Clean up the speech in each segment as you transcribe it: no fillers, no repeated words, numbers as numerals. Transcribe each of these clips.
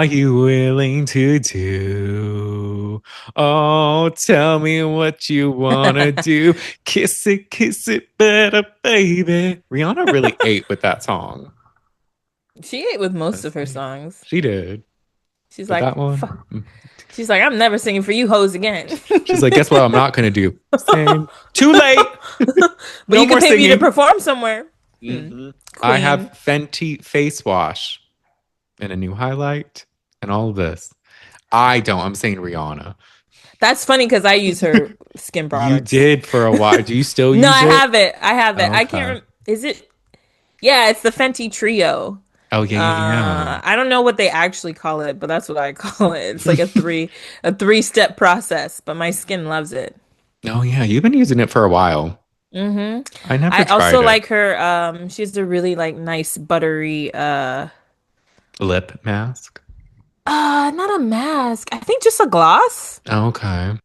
are you willing to do? Oh, tell me what you wanna do. Kiss it better, baby. Rihanna really ate with that song. She ate with most of her Honestly. songs. She did. She's But like, that one, fuck. She's like, I'm never singing for you hoes again. she's like, guess what I'm not gonna do? Sing. Too late. But No you can more pay me to singing. perform somewhere. Hmm. I have Queen. Fenty face wash and a new highlight and all of this. I don't. I'm saying Rihanna. That's funny because I use her skin You products. did for a while. Do you still No, use I it? have it. I have it. I can't. Okay. Is it? Yeah, it's the Fenty Trio. Oh yeah, yeah, yeah. I don't know what they actually call it, but that's what I call it. It's like a three-step process, but my skin loves it. Oh yeah, you've been using it for a while. Hmm. I never I also tried it. like her. She has a really like nice buttery. Lip mask. Not a mask. I think just a gloss. Okay.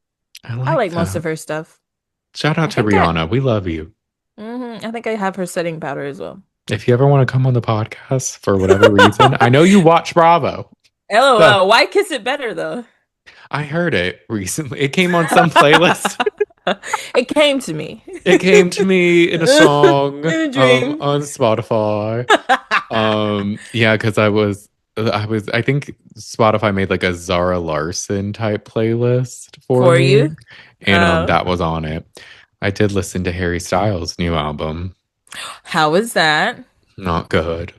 I I like like most that. of her stuff. Shout I out to think I. Rihanna. We love you. I think I have her setting powder as well. If you ever want to come on the podcast for whatever reason, I know you watch Bravo. So LOL. Why kiss it better though? I heard it recently. It came on some playlist. It came to me It came to me in a song in a dream. on Spotify. Yeah, because I think Spotify made like a Zara Larson type playlist for For me, you. and that was on it. I did listen to Harry Styles' new album. How is that? Not good.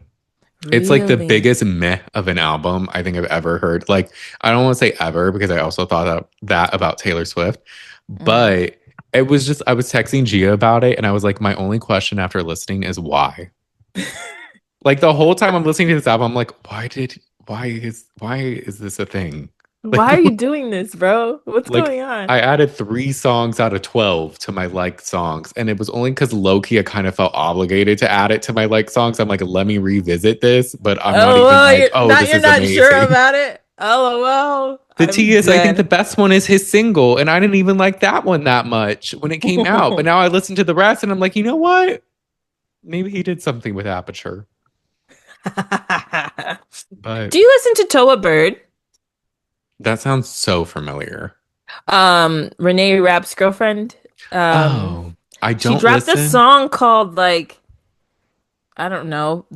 It's like the Really? biggest meh of an album I think I've ever heard. Like, I don't want to say ever because I also thought that about Taylor Swift, Mm. but it was just I was texting Gia about it, and I was like, my only question after listening is why. Like the whole time I'm listening to this album, I'm like, why is this a thing? Why are you doing this, bro? What's Like going on? I added 3 songs out of 12 to my liked songs, and it was only because low-key I kind of felt obligated to add it to my liked songs. I'm like, let me revisit this, but I'm not Oh, even well, like, oh, this you're is not sure amazing. about it. LOL. The T I'm is, I think the dead. best one is his single, and I didn't even like that one that much when it came out. But now I listen to the rest, and I'm like, you know what? Maybe he did something with Aperture. But Do you listen to Toa Bird? that sounds so familiar. Renee Rapp's girlfriend. Um, Oh, I she don't dropped a listen. song called like I don't know.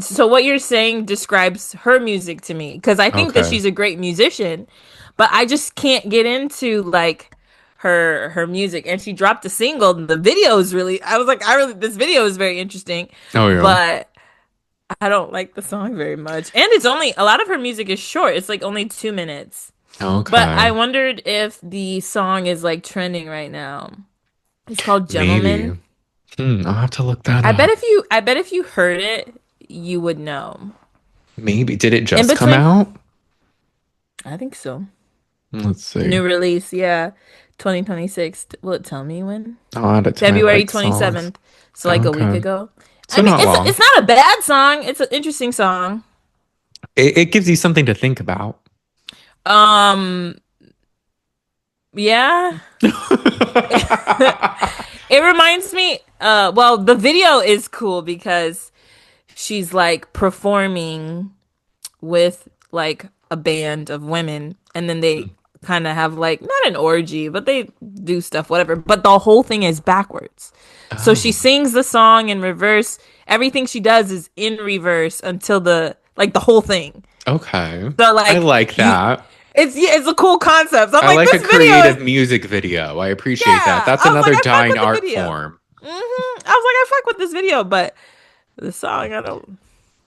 So what you're saying describes her music to me because I think that Okay. she's a great musician, but I just can't get into like her music. And she dropped a single. And the video is really I was like, this video is very interesting, Oh yeah. but I don't like the song very much. And it's only a lot of her music is short. It's like only 2 minutes. But I Okay. wondered if the song is like trending right now. It's called Maybe. Gentleman. I'll have to look that I bet up. if you heard it, you would know. Maybe. Did it In just come between, out? I think so. Let's see. New release, yeah. 2026. Will it tell me when? I'll add it to my February like songs. 27th. So like a week Okay. ago. So I mean, not it's long. not a bad song. It's an interesting song. It gives you something to think about. Um, yeah. It reminds me, well, the video is cool because she's like performing with like a band of women and then they kind of have like not an orgy but they do stuff whatever but the whole thing is backwards, so she Oh, sings the song in reverse. Everything she does is in reverse until the whole thing. okay. So I like like you that. it's a cool concept. So I'm I like, like a this video is creative music video. I appreciate that. yeah, That's I was like, another I fuck dying with the art video. form. I was like, I fuck with this video, but the song I don't.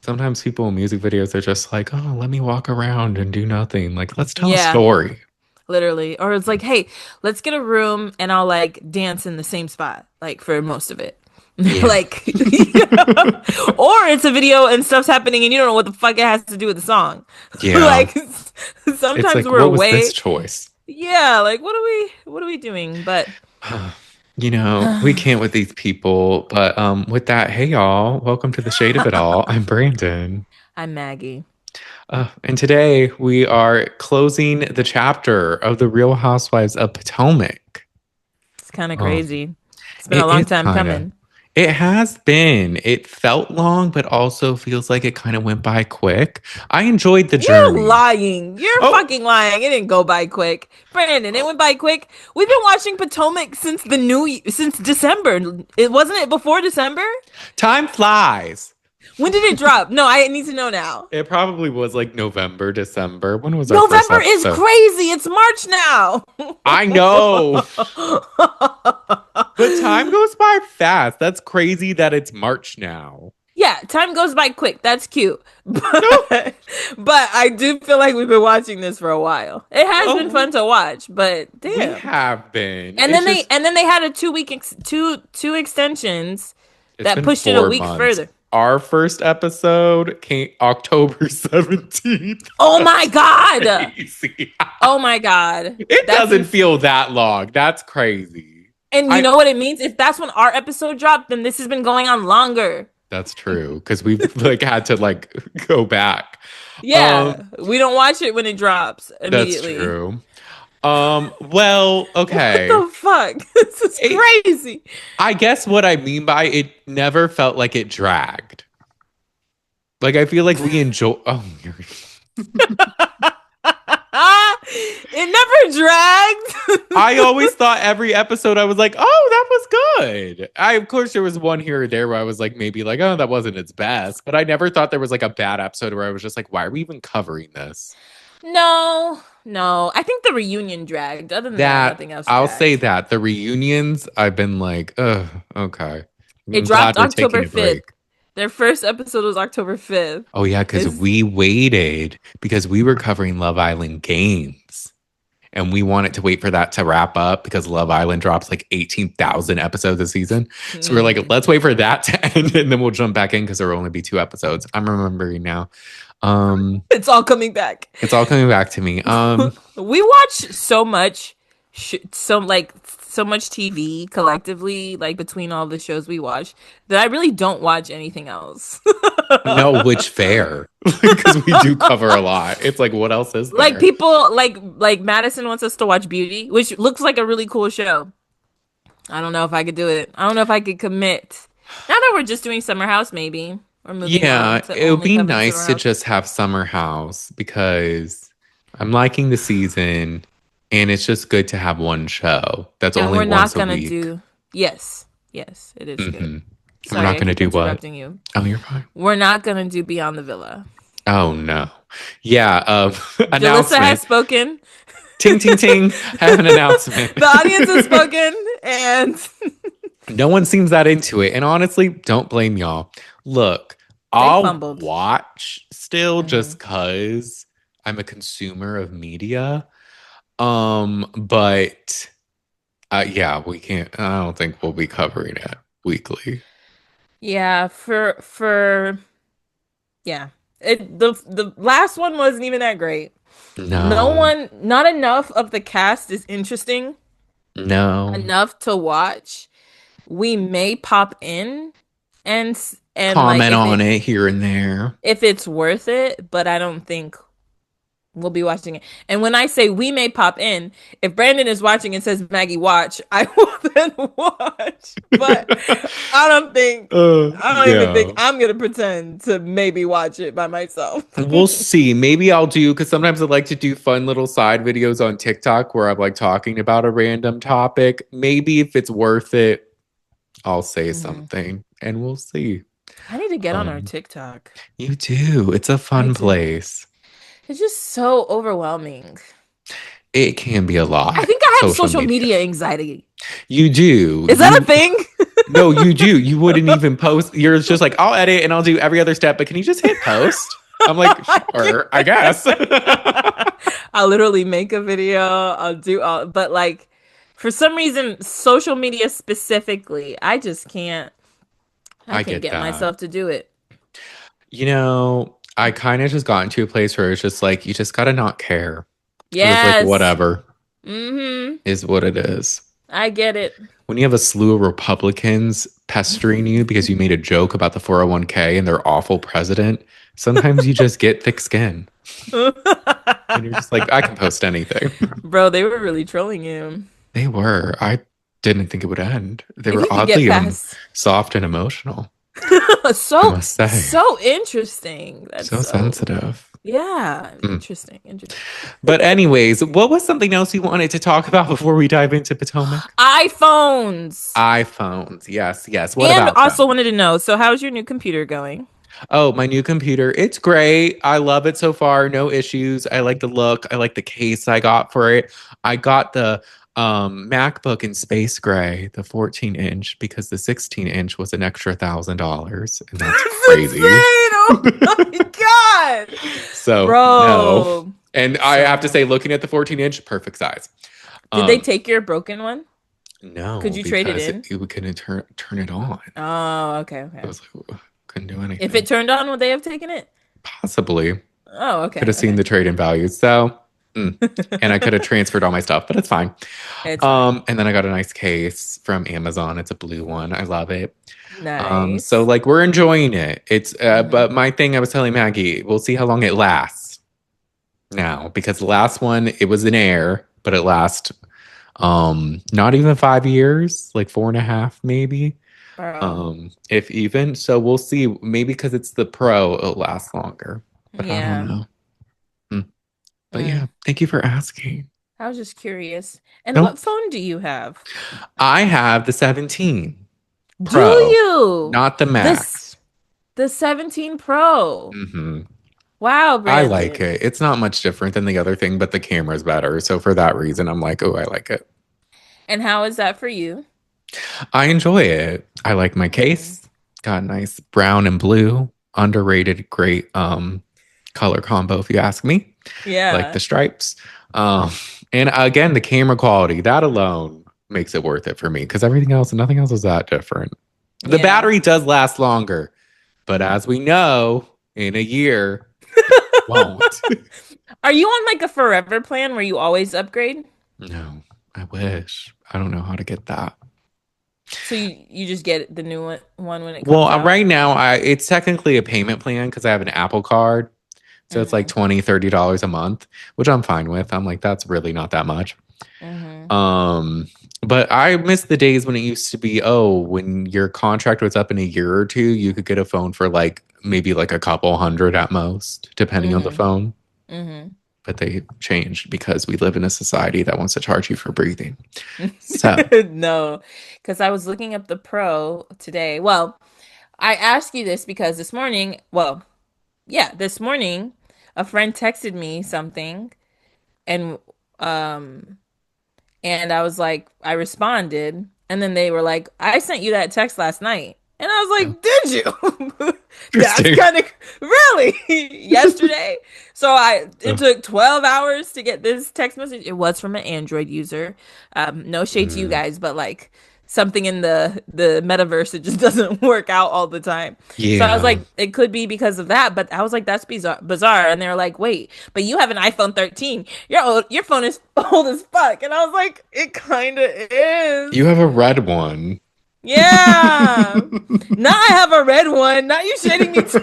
Sometimes people in music videos are just like, oh, let me walk around and do nothing. Like, let's tell a Yeah, story. literally. Or it's like, hey, let's get a room and I'll like dance in the same spot, like for most of it. Yeah. Like, or it's a video and stuff's happening and you don't know what the fuck it has to do with the song. Yeah. Like, It's sometimes like, we're what was this away. choice? Yeah, like what are we doing? But We can't with these people. But with that, hey y'all, welcome to the shade of it all. I'm Brandon. I'm Maggie. And today we are closing the chapter of the Real Housewives of Potomac. It's kind of Oh, crazy. It's been a it long is time kind of. coming. It has been. It felt long, but also feels like it kind of went by quick. I enjoyed the You're journey. lying. You're Oh, fucking lying. It didn't go by quick. Brandon, it oh, went by quick. We've been watching Potomac since since December. It wasn't it before December? time flies. When did it drop? No, I need to know now. It probably was like November, December. When was our first November is episode? crazy. It's March now. I know, but time goes by fast. That's crazy that it's March now. Yeah, time goes by quick. That's cute. No, But I do feel like we've been watching this for a while. It has been oh, fun to watch, but we damn. have been. And It's then they just, and then they had a 2 week two extensions it's that been pushed it a 4 week months. further. Our first episode came October 17th. Oh That's my god. crazy. Oh my god. It That's doesn't ins- feel that long. That's crazy. and you I know what it means? If that's when our episode dropped, then this has been going on longer. That's true because we've like had to like go back. Yeah, Um, we don't watch it when it drops that's immediately. true. Well, What okay. the fuck? This is It, crazy. I guess what I mean by it never felt like it dragged. Like I feel like we enjoy. Oh, It never dragged. I always thought every episode I was like, oh, that was good. I of course there was one here or there where I was like maybe like, oh, that wasn't its best, but I never thought there was like a bad episode where I was just like, why are we even covering this? No, no. I think the reunion dragged. Other than that, That nothing else I'll say dragged. that the reunions, I've been like, okay. It I'm glad dropped we're taking October a break. 5th. Their first episode was October 5th. Oh yeah, because Is we waited because we were covering Love Island games. And we wanted to wait for that to wrap up because Love Island drops like 18,000 episodes a season. So we're like, let's wait for that to end and then we'll jump back in because there will only be 2 episodes. I'm remembering now. it's all coming back. It's all coming back to me. We watch so much, so much TV collectively, like between all the shows we watch, that I really don't watch anything else. No, which fair because we do cover a lot. It's like, what else is Like there? people, like Madison wants us to watch Beauty, which looks like a really cool show. I don't know if I could do it. I don't know if I could commit. Now that we're just doing Summer House, maybe we're moving on Yeah, to it would only be covering Summer nice to House. just have Summer House because I'm liking the season and it's just good to have one show that's And only we're not once a gonna week. do. Yes, yes, it is good. Hmm. We're Sorry, not I going to keep do what? interrupting you. Oh, you're fine. We're not gonna do Beyond the Villa. Oh, no. Yeah, Jalissa has announcement. spoken. Ting, ting, ting. I have an announcement. The audience has spoken, and No one seems that into it. And honestly, don't blame y'all. Look, they I'll fumbled. watch still Mhm. just because I'm a consumer of media. But yeah, we can't. I don't think we'll be covering it weekly. Yeah, for yeah. The last one wasn't even that great. No, Not enough of the cast is interesting no. enough to watch. We may pop in and like Comment on it here and there. if it's worth it, but I don't think we'll be watching it. And when I say we may pop in, if Brandon is watching and says Maggie watch, I will then watch. But I don't think I don't even think Yeah. I'm gonna pretend to maybe watch it by myself. We'll see. Maybe I'll do because sometimes I like to do fun little side videos on TikTok where I'm like talking about a random topic. Maybe if it's worth it, I'll say Mhm. something and we'll see. I need to get on our Um, TikTok. you do. It's a I fun do. place. It's just so overwhelming. It can be a I lot. think I have Social social media. media anxiety. You do. Is that a thing? No, you do. You wouldn't even post. You're just like, I'll edit and I'll do every other step, but can you just hit post? I'm like, sure, I guess. I'll literally make a video. I'll do all, but like for some reason, social media specifically, I just can't. I I can't get get that. myself to do it. I kind of just got into a place where it's just like, you just got to not care. Because it's like, Yes. whatever Mm-hmm. is what it is. I get it. When you have a slew of Republicans pestering you because you made a joke about the 401k and their awful president, sometimes you just get thick skin. And you're just like, I can post anything. Bro, they were really trolling him. They were. I Didn't think it would end. They If were you could get oddly past soft and emotional, I so must say. so interesting. That's So so sensitive. yeah, Mm. interesting, interesting. But anyways, what was something else you wanted to talk about before we dive into Potomac? iPhones. iPhones. Yes, yes. What And about them? also wanted to know, so how's your new computer going? Oh, my new computer. It's great. I love it so far. No issues. I like the look. I like the case I got for it. I got the MacBook in space gray, the 14-inch, because the 16-inch was an extra $1,000, and that's That's crazy. insane. Oh my God. So no. Bro. And I have to So say, looking at the 14-inch, perfect size. did they Um, take your broken one? Could no, you trade it because in? we couldn't turn it on. Oh, okay, I okay. was like, "Ugh, couldn't do If it anything. turned on, would they have taken it? Possibly. Oh, Could okay, have seen okay. the trade in value. So, and I could have transferred all my stuff, but it's fine. It's fine. And then I got a nice case from Amazon. It's a blue one. I love it. So Nice. like we're enjoying it. It's Hmm. but my thing I was telling Maggie, we'll see how long it lasts now because the last one it was in air, but it lasts not even 5 years, like 4.5 maybe. Bro. If even. So we'll see. Maybe because it's the pro, it'll last longer. But I don't Yeah. know. Hmm. But yeah, Mm. thank you for asking. I was just curious. And No, what phone do you have? I have the 17 Do Pro, you? not the This Max. the 17 Pro. Hmm. Wow, I like Brandon. it. It's not much different than the other thing, but the camera's better. So for that reason, I'm like, oh, I like it. And how is that for you? I enjoy it. I like my Mm. case. Got a nice brown and blue, underrated, great color combo, if you ask me. Like Yeah. the stripes. Um, and again, the camera quality, that alone makes it worth it for me because everything else, nothing else is that different. The Yeah. battery does last longer, but as we know, in a year, it won't. Are you on like a forever plan where you always upgrade? No, I wish. I don't know how to get that. So you just get the new one when it Well, comes out? right now, it's technically a payment plan because I have an Apple card. So it's like Mm-hmm. 20, $30 a month, which I'm fine with. I'm like, that's really not that much. Mm-hmm. Um, but I miss the days when it used to be, oh, when your contract was up in a year or two, you could get a phone for like maybe like a couple hundred at most, depending on the Mm-hmm. phone. Mm-hmm. But they changed because we live in a society that wants to charge you for breathing. So, No, because I was looking up the Pro today. Well, I asked you this because this morning, well, yeah, this morning, a friend texted me something and um and I was like, I responded, and then they were like, I sent you that text last night. And I was yeah, like, did you? That's interesting. kind of really yesterday. So it Oh, took 12 hours to get this text message. It was from an Android user. No shade to you mm, guys, but like something in the metaverse, it just doesn't work out all the time. So I was yeah. like, it could be because of that, but I was like, that's bizarre. And they were like, wait, but you have an iPhone 13. Your phone is old as fuck. And I was like, it kind of You is. have a red one. Yeah. Now I have a red one. Now you shading me too.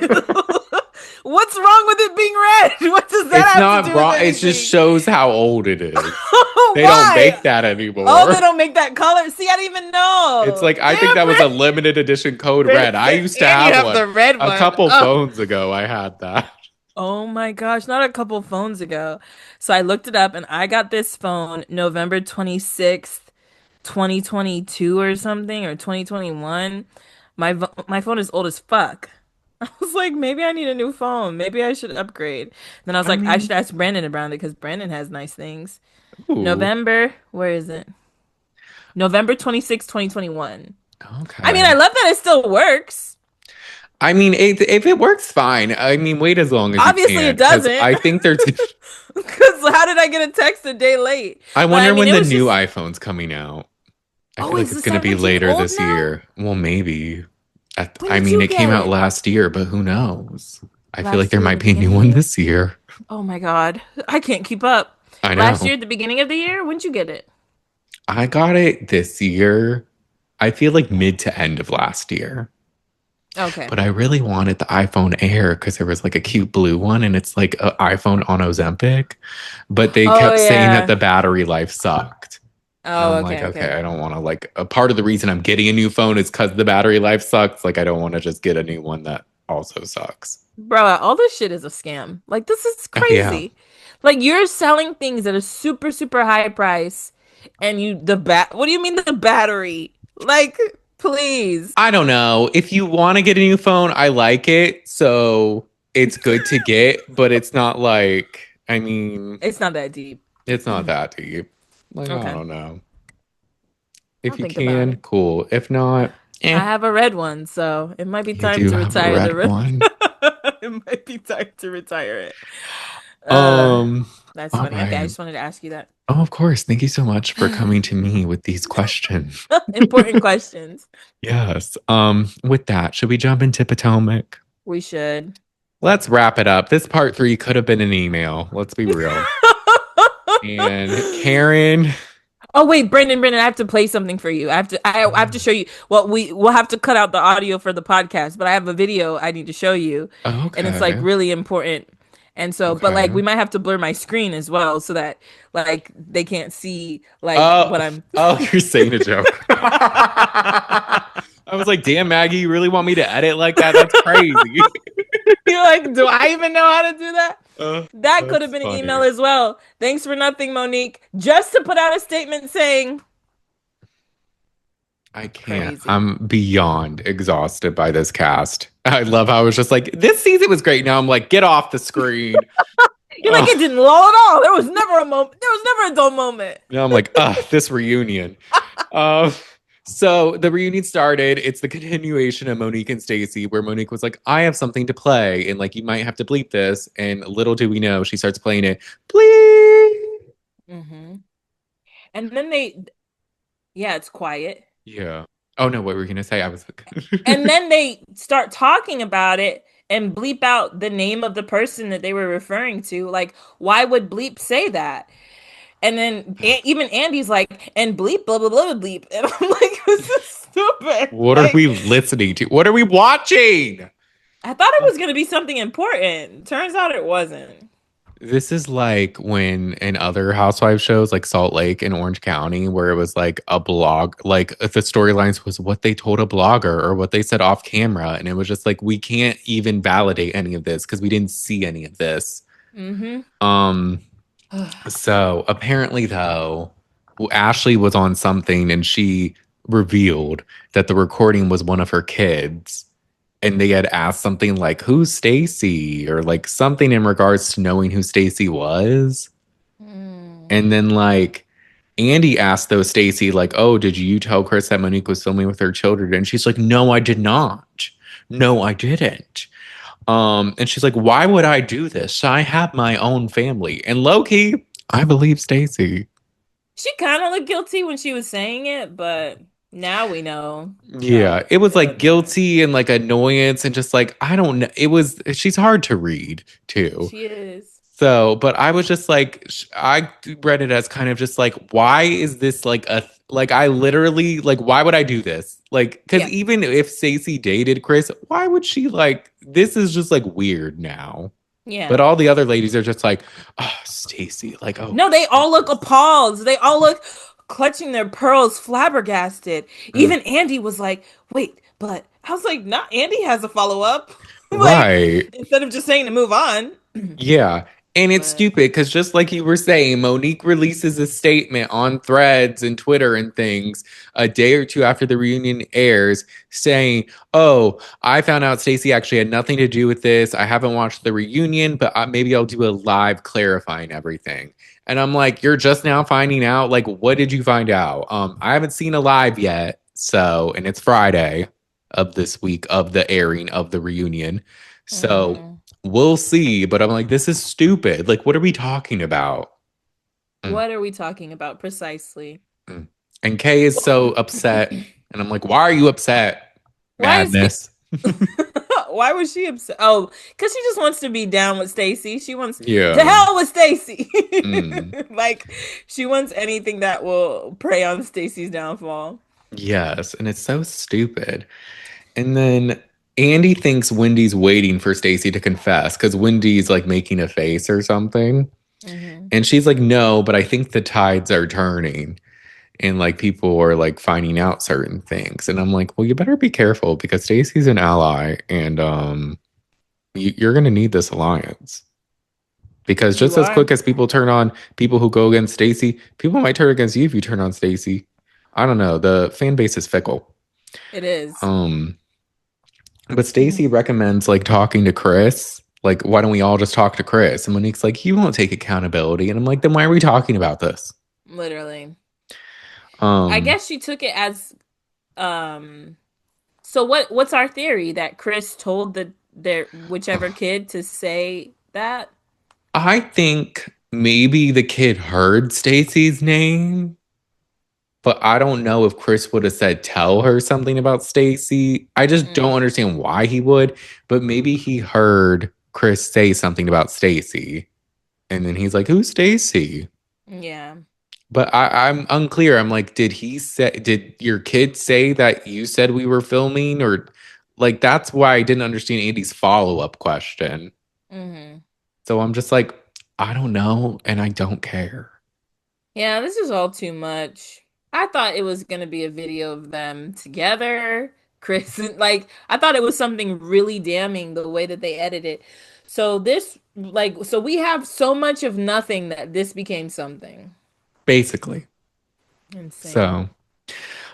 What's wrong with it being red? What does that It's have to not do with wrong. It just anything? shows how old it is. They don't Why? make that Oh, they anymore. don't make that color. See, I didn't even It's know. like I think that Damn, was a limited edition code red. I used to and you have have one the red a one. couple Oh. phones ago. I had that. Oh my gosh, not a couple phones ago. So I looked it up and I got this phone November 26th, 2022 or something or 2021. My phone is old as fuck. I was like, maybe I need a new phone. Maybe I should upgrade. Then I was I like, I mean, should ask Brandon about it because Brandon has nice things. ooh, Where is it? November 26th, 2021. I mean, I okay. love that it still works. I mean, if it works, fine. I mean, wait as long as you Obviously, can, it because doesn't. I think there's. Because how did I get a text a day late? I But I wonder mean, when it the was new just, iPhone's coming out. I oh, feel like is it's the going to be 17 later old this now? year. Well, maybe. When I did mean, you it came get out it? last year, but who knows? I feel like Last there year, the might be a new beginning of the one year? this year. Oh my God. I can't keep up. I Last know. year, at the beginning of the year, when'd you get it? I got it this year. I feel like mid to end of last year. Okay. But I really wanted the iPhone Air because there was like a cute blue one and it's like an iPhone on Ozempic. But they Oh kept saying that yeah. the battery life sucked. And Oh, I'm like, okay, okay, okay. I don't want to like a part of the reason I'm getting a new phone is because the battery life sucks. Like, I don't want to just get a new one that also sucks. Bro, all this shit is a scam. Like this is Oh yeah. crazy. Like you're selling things at a super super high price and you the bat what do you mean the battery? Like please. I don't know. If you want to get a new phone, I like it. So it's good to get, but it's not like, I mean, It's not that deep. it's not that deep. Like, I Okay. don't know. I'll If you think about can, it. cool. If not, I have a red one, so it might be you time do to have a retire the red red. one. It might be time to retire it. Uh, Um, that's all funny. Okay, I right. just wanted to ask you that. Oh, of course. Thank you so much for coming to me with these questions. Important questions. Yes. With that, should we jump into Potomac? We should. Let's wrap it up. This part three could have been an email. Let's be real. And Karen. Oh wait, Brendan, I have to play something for you. I have to show you. Well, we'll have to cut out the audio for the podcast, but I have a video I need to show you, and it's like Okay. really important. And so, but like Okay. we might have to blur my screen as well so that like they can't see like Oh, what I'm. oh, you're saying a joke. I was like, damn, Maggie, you really want me to edit like that? That's crazy. You're like, do I even know how to do that? That could have That's been an email funny. as well. Thanks for nothing, Monique. Just to put out a statement saying I can't. crazy. I'm beyond exhausted by this cast. I love how I was just like, this season was great. Now I'm like, get off the screen. You're like, it Oh, didn't lull at all. There was never a moment. There was never a dull moment. now I'm like, this reunion. Um, so the reunion started. It's the continuation of Monique and Stacy, where Monique was like, I have something to play, and like you might have to bleep this. And little do we know, she starts playing it. Bleep. Hmm. And then yeah, it's quiet. Yeah. Oh no, what were you gonna say? I was And then they start talking about it and bleep out the name of the person that they were referring to. Like, why would bleep say that? And then even Andy's like, and bleep, blah, blah, blah, bleep. And I'm like, this is stupid. What are we Like, listening to? What are we watching? I thought it was going to be something important. Turns out it wasn't. This is like when in other Housewives shows, like Salt Lake and Orange County, where it was like a blog, like the storylines was what they told a blogger or what they said off camera. And it was just like, we can't even validate any of this because we didn't see any of this. Mm-hmm. Um, so apparently, though, Ashley was on something and she revealed that the recording was one of her kids. And they had asked something like, who's Stacy? Or like something in regards to knowing who Stacy was. Mm. And then like Andy asked though Stacy, like, oh, did you tell Chris that Monique was filming with her children? And she's like, no, I did not. No, I didn't. And she's like, why would I do this? I have my own family. And low key, I believe Stacy. She kind of looked guilty when she was saying it, but now we know. So Yeah, it was it like doesn't matter. guilty and like annoyance and just like, I don't know. It was, she's hard to read too. She is. So, but I was just like, I read it as kind of just like, why is this like like, I literally, like, why would I do this? Like, because Yeah. even if Stacey dated Chris, why would she like, this is just like weird now. Yeah. But all the other ladies are just like, oh, Stacey, like, oh, No, they all look appalled. They all look clutching their pearls, flabbergasted. mm, Even Andy was like, wait, but I was like, not Andy has a follow up. Like, right. instead of just saying to move on. Yeah. And it's But stupid because just like you were saying, Monique releases a statement on threads and Twitter and things a day or two after the reunion airs saying, oh, I found out Stacey actually had nothing to do with this. I haven't watched the reunion, but maybe I'll do a live clarifying everything. And I'm like, you're just now finding out? Like, what did you find out? I haven't seen a live yet. So, and it's Friday of this week of the airing of the reunion. So, mhm. we'll see, but I'm like, this is stupid. Like, what are we talking about? Mm, What are we talking about precisely? mm. And Kay is so upset. And I'm like, why are you upset? Why is he? Madness. Why was she upset? Oh, because she just wants to be down with Stacy. She wants to Yeah. hell with Stacy. Mm. Like she wants anything that will prey on Stacy's downfall. Yes. And it's so stupid. And then Andy thinks Wendy's waiting for Stacey to confess because Wendy's like making a face or something. Hmm. And she's like, no, but I think the tides are turning. and like people are like finding out certain things. And I'm like, well, you better be careful because Stacy's an ally and you're going to need this alliance. Because You just as are. quick as people turn on people who go against Stacy, people might turn against you if you turn on Stacy. I don't know. The fan base is fickle. It is. Um, but Stacy recommends like talking to Chris. Like, why don't we all just talk to Chris? And Monique's like, he won't take accountability. And I'm like, then why are we talking about this? Literally. I Um, guess she took it as um so what's our theory that Chris told their whichever kid to say that? I think maybe the kid heard Stacy's name, but I don't know if Chris would have said tell her something about Stacy. I just don't Mm, understand why he would, but maybe he heard Chris say something about Stacy, and then he's like, "Who's Stacy?" yeah. But I'm unclear. I'm like, did your kid say that you said we were filming? Or like that's why I didn't understand Andy's follow-up question. Hmm. So I'm just like, I don't know, and I don't care. Yeah, this is all too much. I thought it was gonna be a video of them together. Chris, like, I thought it was something really damning the way that they edited. So this, like, so we have so much of nothing that this became something Basically. insane. So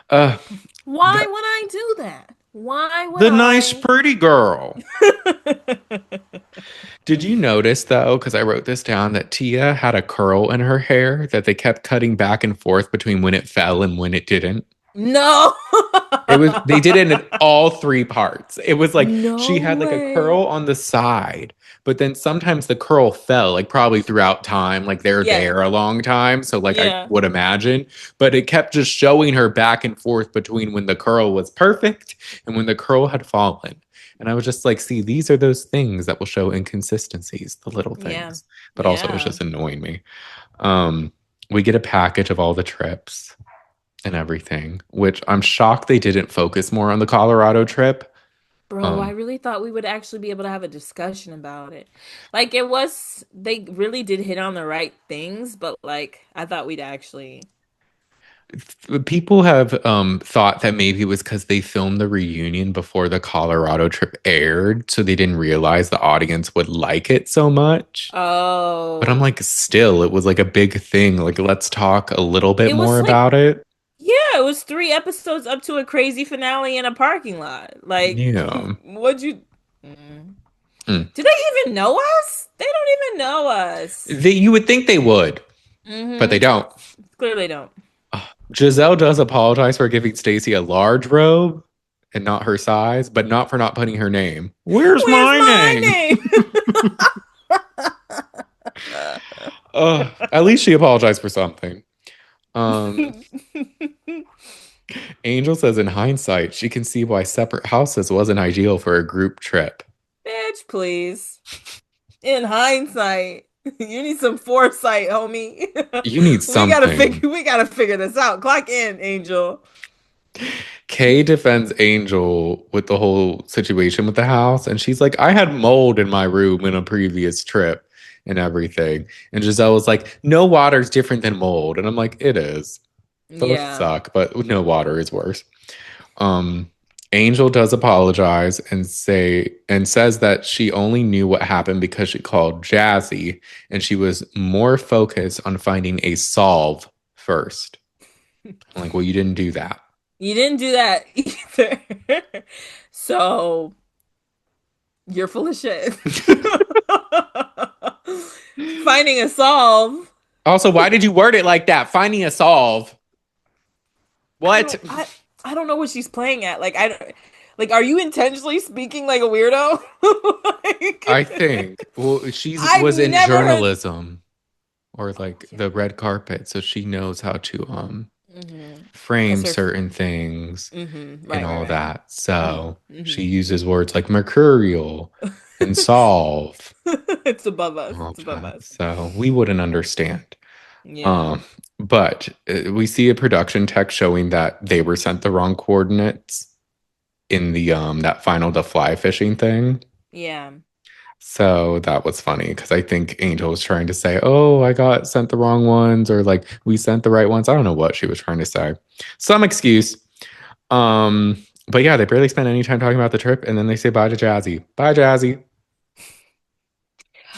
uh Why that would I do that? Why would the nice I? pretty girl. Did you notice though, because I wrote this down, that Tia had a curl in her hair that they kept cutting back and forth between when it fell and when it didn't? No. It was they did it in all three parts. It was like she No had like a way. curl on the side, but then sometimes the curl fell, like probably throughout time, like they're Yeah. there a long time. So like I Yeah. would imagine, but it kept just showing her back and forth between when the curl was perfect and when the curl had fallen. And I was just like, see, these are those things that will show inconsistencies, the little Yeah. things. But also it was Yeah. just annoying me. Um, we get a package of all the trips and everything, which I'm shocked they didn't focus more on the Colorado trip. Bro, I Um, really thought we would actually be able to have a discussion about it. Like it was, they really did hit on the right things, but like I thought we'd actually. People have thought that maybe it was because they filmed the reunion before the Colorado trip aired, so they didn't realize the audience would like it so much. But I'm Oh, like, still, it was like a big thing. Like, let's talk a little bit it more was like, about it. yeah, it was 3 episodes up to a crazy finale in a parking lot. Like, Yeah. what'd you? Mm. Mm. Do they even know us? They don't even know us. You would think they would, but they Mm-hmm. don't. Clearly don't. Giselle does apologize for giving Stacy a large robe and not her size, but not for not putting her name. Where's Where's my my name? name? At least she apologized for something. Um, Angel says in hindsight, she can see why separate houses wasn't ideal for a group trip. Bitch, please. In hindsight, you need some foresight, homie. You need something. We gotta figure this out. Clock in, Angel. Kay defends Angel with the whole situation with the house, and she's like, I had mold in my room in a previous trip and everything. And Giselle was like, no water's different than mold. And I'm like, it is. Both Yeah. suck, but no water is worse. Um, Angel does apologize and says that she only knew what happened because she called Jazzy and she was more focused on finding a solve first. I'm like, well, you didn't do that. You didn't do that either. So you're full of shit. Finding a solve. Also, why did you word it like that? Finding a solve. I What? don't I I don't know what she's playing at. Like I don't like are you intentionally speaking like a weirdo? I Like think. Well, she I've was in never heard. journalism or Oh like yeah. the red carpet, so she knows how to Mm-hmm. Cause frame her. certain things and Right, right, all right. that. So Mm-hmm. she uses words like mercurial and solve, It's above us. all It's above that. us. So we wouldn't understand. Yeah. Um, but we see a production tech showing that they were sent the wrong coordinates in the that final the fly fishing thing. Yeah. So that was funny because I think Angel was trying to say, "Oh, I got sent the wrong ones," or like we sent the right ones. I don't know what she was trying to say. Some excuse. But yeah, they barely spend any time talking about the trip, and then they say bye to Jazzy. Bye, Jazzy.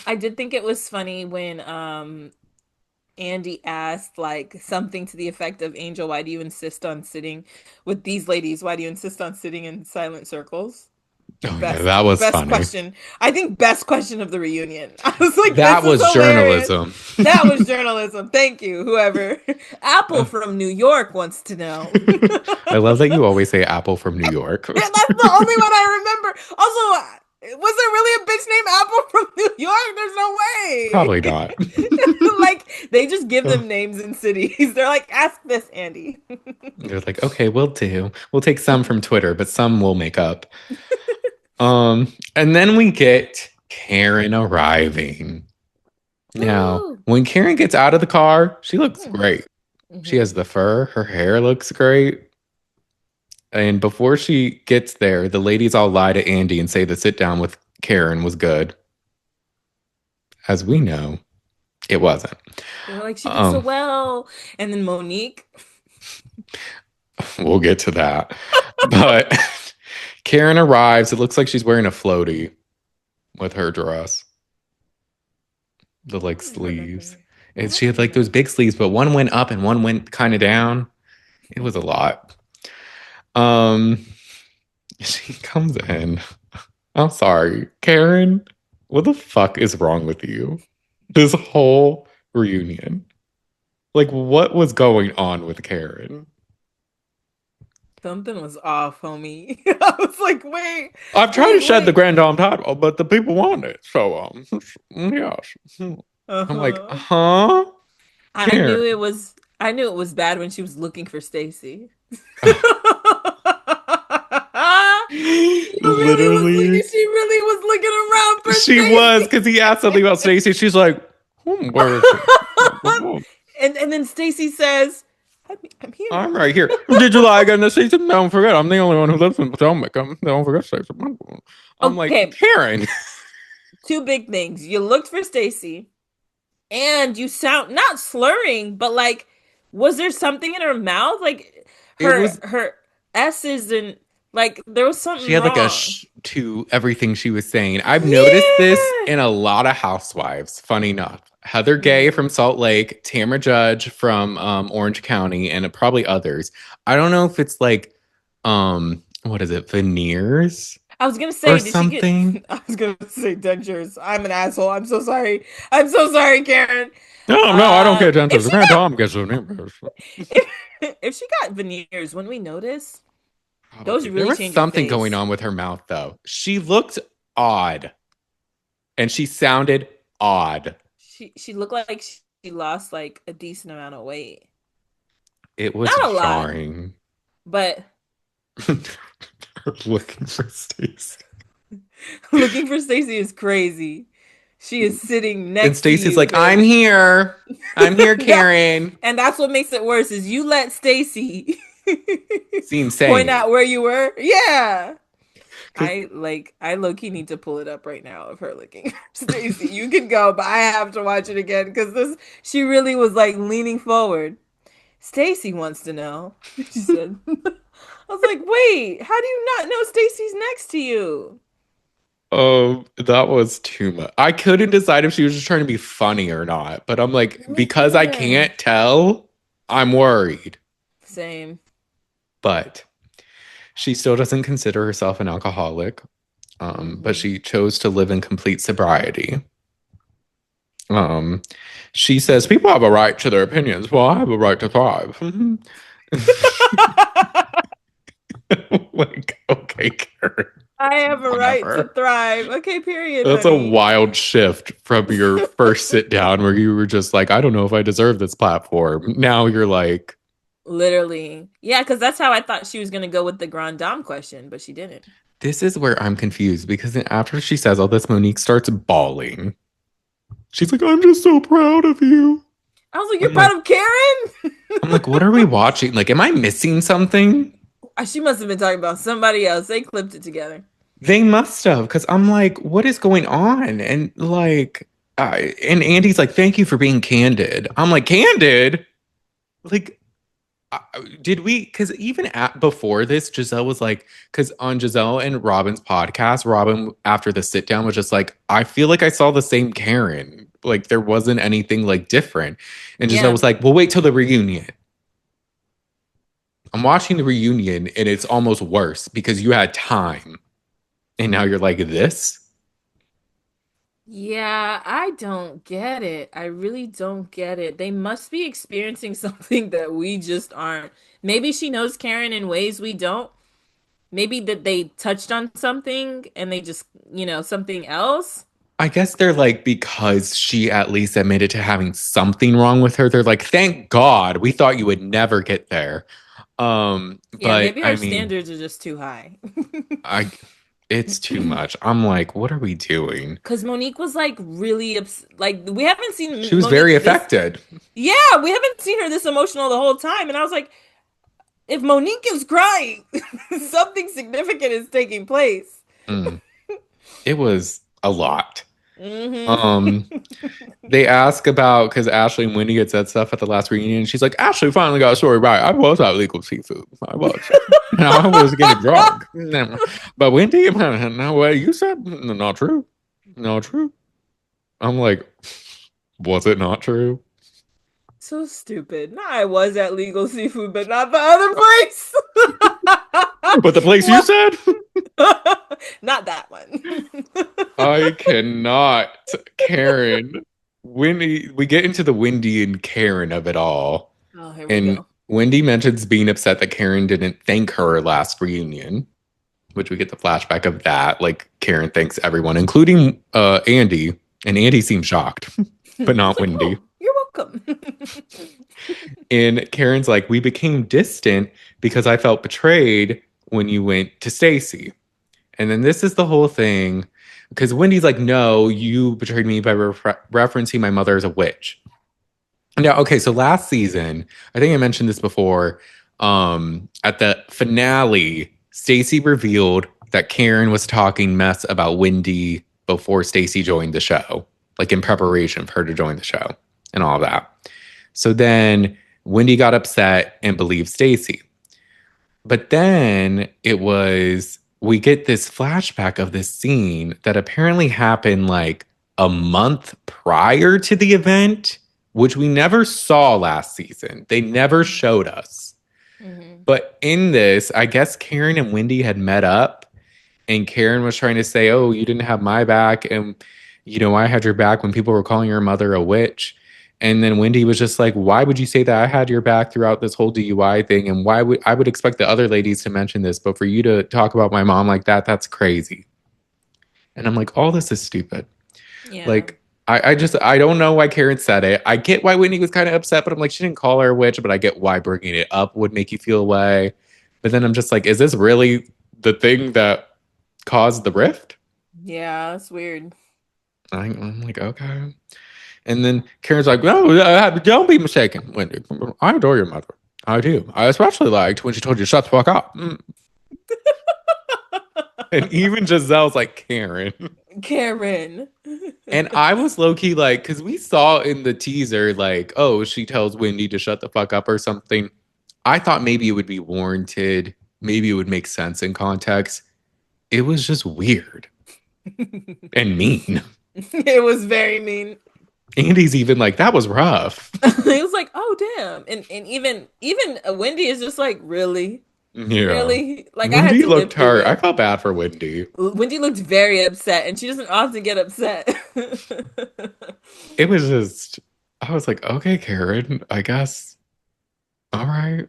I did think it was funny when Andy asked like something to the effect of Angel, why do you insist on sitting with these ladies? Why do you insist on sitting in silent circles? Oh yeah, Best that was best funny. question. I think best question of the reunion. I was like, this That is was hilarious. journalism. That was journalism. Thank you, whoever. Apple from New York wants to know. I love that you always say Apple from New York. Yeah, that's the only one I remember. Also, was there really a bitch named Apple from New York? There's no Probably way. not. Like they just give them names in cities. They're like, ask this, Andy. They're like, okay, we'll do. We'll take some from Twitter, but some we'll make up. And then we get Karen arriving. Now, Woo! when Karen gets out of the car, she looks great. She Mm-hmm. has the fur, her hair looks great. And before she gets there, the ladies all lie to Andy and say the sit down with Karen was good. As we know, it wasn't. They were like, she did so Um, well. And then Monique. we'll get to that. But Karen arrives. It looks like she's wearing a floaty with her dress, the I like don't remember. sleeves. I And she don't had like those remember. big sleeves, but one went up and one went kind of down. It was a lot. Um, she comes in. I'm sorry, Karen. What the fuck is wrong with you? This whole reunion. Like, what was going on with Karen? Something was off, homie. I was like, wait, I've tried to wait, shed the wait. Grand Dame title, but the people want it. So, yes. I'm like, Uh-huh. huh? I Karen. knew it was I knew it was bad when she was looking for Stacy. Literally, She really was looking around for she was Stacy. because he asked something about Stacey. She's like, where is she? And then Stacy says, I'm here. I'm right here. Did you lie again this season? Don't forget, I'm the only one who lives in Potomac. Don't forget, Stacey. I'm like, Okay, Karen. two big things. You looked for Stacy and you sound not slurring, but like was there something in her mouth? Like It her was her S's and like there was She something had like a wrong. sh to everything she was saying. I've noticed this Yeah. in a lot of housewives. Funny enough, Heather Gay from Mm. Salt Lake, Tamara Judge from Orange County, and probably others. I don't know if it's like what is it, veneers I was gonna or say, did she get? something. I was gonna say dentures. I'm an asshole. I'm so sorry. I'm so sorry, Karen. No, no, I don't get If dentures. The she Grand got Tom gets veneers. if, if she got veneers, when we notice, those Probably. There really was change your something going face. on with her mouth though. She looked odd and she sounded odd. She looked like she lost like a decent amount of weight. It was Not a lot, jarring. but Looking for Stacey. looking for Stacey is crazy. She is sitting And next to Stacey's you, like, I'm bitch. here. I'm here, that Karen. and that's what makes it worse is you let Stacey Seems point saying out where you were. Yeah. because I low key need to pull it up right now of her looking Stacey. You can go, but I have to watch it again because this she really was like leaning forward. Stacey wants to know. She said. I was like, wait, how do you not know Stacey's next to you? that was too much. I couldn't decide if she was just trying to be funny or not. But I'm like, Me because I neither. can't tell, I'm worried. Same. But she still doesn't consider herself an alcoholic. But Hmm. she chose to live in complete sobriety. Um, she says people have a right to their opinions. Well, I have a right to thrive. Like, okay, Karen, I have a right to whatever. thrive. Okay, period, That's a honey. wild shift from your first sit down where you were just like, I don't know if I deserve this platform. Now you're like, Literally. Yeah, because that's how I thought she was going to go with the Grand Dame question, but she didn't. this is where I'm confused because then after she says all this, Monique starts bawling. She's like, I'm just so proud of you. I was like, you're I'm like, proud of Karen? what are we watching? Like, am I missing something? She must have been talking about somebody else. They clipped it together. They must have, because I'm like, what is going on? And like, and Andy's like, thank you for being candid. I'm like, candid? Like, uh, did we? Because even before this, Giselle was like, because on Giselle and Robin's podcast, Robin, after the sit down, was just like, I feel like I saw the same Karen. Like, there wasn't anything like different. And Giselle Yeah. was like, well, wait till the reunion. I'm watching the reunion and it's almost worse because you had time. And now you're like, this? Yeah, I don't get it. I really don't get it. They must be experiencing something that we just aren't. Maybe she knows Karen in ways we don't. Maybe that they touched on something and they just, something else. I guess they're like, because she at least admitted to having something wrong with her, they're like, thank God, we thought you would never get there. Yeah, But maybe I our mean, standards are just too high. I it's too much. I'm like, what are we doing? Because Monique was like really like we haven't She seen was very Monique this. affected. Yeah, we haven't seen her this emotional the whole time, and I was like, if Monique is crying, something significant is taking place. Mm, it was a lot. Um, Hmm. they ask about because Ashley and Wendy had said stuff at the last reunion. She's like, Ashley finally got a story right. I was at legal seafood. I was. I was getting drunk. But Wendy, no way. You said not true. Not true. I'm like, was it not true? So stupid. Nah, I was at Legal Seafood, but not the other place. But the place you What? said? Not that one. I cannot. Karen. Wendy, we get into the Wendy and Karen of it all. Oh, here we And go. Wendy mentions being upset that Karen didn't thank her last reunion, which we get the flashback of that. Like Karen thanks everyone, including Andy. And Andy seems shocked, but It's not like, Wendy. oh, you're welcome. And Karen's like, we became distant because I felt betrayed when you went to Stacy. And then this is the whole thing because Wendy's like, no, you betrayed me by referencing my mother as a witch. Now, okay, so last season, I think I mentioned this before. At the finale, Stacy revealed that Karen was talking mess about Wendy before Stacy joined the show, like in preparation for her to join the show and all of that. So then Wendy got upset and believed Stacy. But then we get this flashback of this scene that apparently happened like a month prior to the event, which we never saw last season. They never showed us. Hmm. But in this, I guess Karen and Wendy had met up, and Karen was trying to say, oh, you didn't have my back. And, I had your back when people were calling your mother a witch. And then Wendy was just like, why would you say that I had your back throughout this whole DUI thing? And why would I would expect the other ladies to mention this, but for you to talk about my mom like that, that's crazy. And I'm like, all this is stupid. Yeah. Like, I don't know why Karen said it. I get why Wendy was kind of upset, but I'm like, she didn't call her a witch, but I get why bringing it up would make you feel away. But then I'm just like, is this really the thing that caused the rift? Yeah, that's weird. I'm like, okay. And then Karen's like, no, don't be mistaken, Wendy. I adore your mother. I do. I especially liked when she told you to shut the fuck up. And even Giselle's like, Karen. Karen. And I was low key like, because we saw in the teaser, like, oh, she tells Wendy to shut the fuck up or something. I thought maybe it would be warranted. Maybe it would make sense in context. It was just weird and mean. It was very mean. Andy's even like, that was rough. He was like, "Oh damn!" And even Wendy is just like, "Really, Yeah. really?" Like I had Wendy to live looked through hurt. I it. felt bad for Wendy. Wendy looked very upset, and she doesn't often get upset. It was just, I was like, okay, Karen, I guess. All right.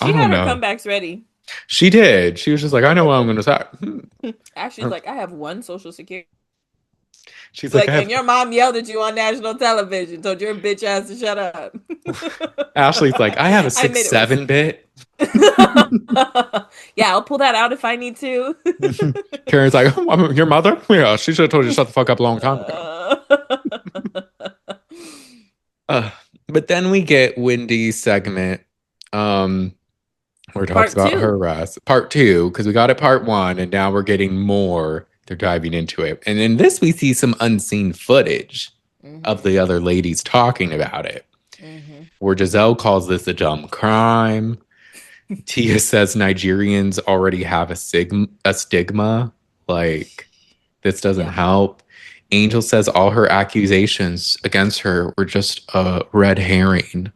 I She don't had her know. comebacks ready. She did. She was just like, I know what I'm going to say. Ashley's Um, like, "I have one social security." She's like, I Like, and have, your mom yelled at you on national television, told your bitch ass to shut up. Ashley's like, I have a I six, made it worse. 7 bit. Yeah, I'll pull that out if I need to. Karen's like, oh, your mother? Yeah, she should have told you to shut the fuck up a long time ago. Uh, Uh, but then we get Wendy's segment. Um, where it talks Part about her two. arrest. Part two, because we got it part one, and now we're getting more. They're diving into it. And in this, we see some unseen footage of Mm-hmm. the other ladies talking about it, Mm-hmm. where Giselle calls this a dumb crime. Tia says Nigerians already have a stigma. Like, this doesn't Yeah. help. Angel says all her accusations against her were just a red herring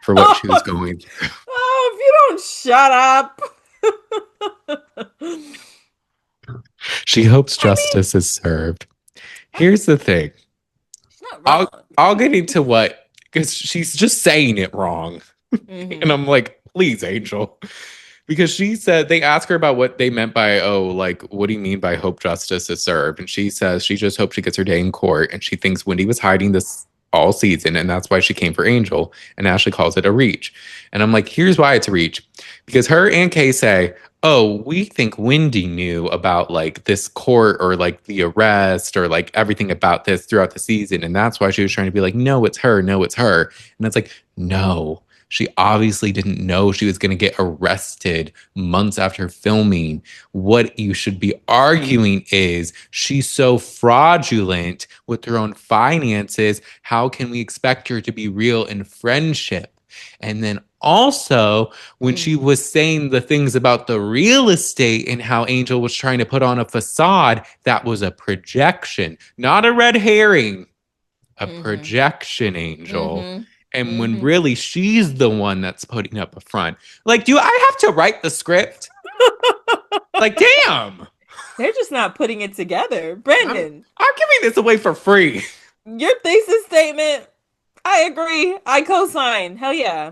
for what she was Oh, going through. if you don't shut up. She hopes I mean, justice is served. Here's the thing. she's not I'll wrong. I'll get into what because she's just saying it wrong. And Mm-hmm. I'm like, please, Angel. Because she said they asked her about what they meant by, oh, like, what do you mean by hope justice is served? And she says she just hopes she gets her day in court. And she thinks Wendy was hiding this all season. And that's why she came for Angel. And Ashley calls it a reach. And I'm like, here's why it's a reach. Because her and Kay say, oh, we think Wendy knew about like this court or like the arrest or like everything about this throughout the season. And that's why she was trying to be like, no, it's her. No, it's her. And it's like, no. She obviously didn't know she was going to get arrested months after filming. What you should be arguing is she's so fraudulent with her own finances. How can we expect her to be real in friendship? And then also, when she Mm-hmm. was saying the things about the real estate and how Angel was trying to put on a facade, that was a projection, not a red herring, a Mm-hmm. projection, Angel. Mm-hmm. And when Mm-hmm. really she's the one that's putting up a front. Like, do I have to write the script? Like, damn. They're just not putting it together. I'm Brendan, I'm giving this away for free. your thesis statement, I agree. I co-sign. Hell yeah.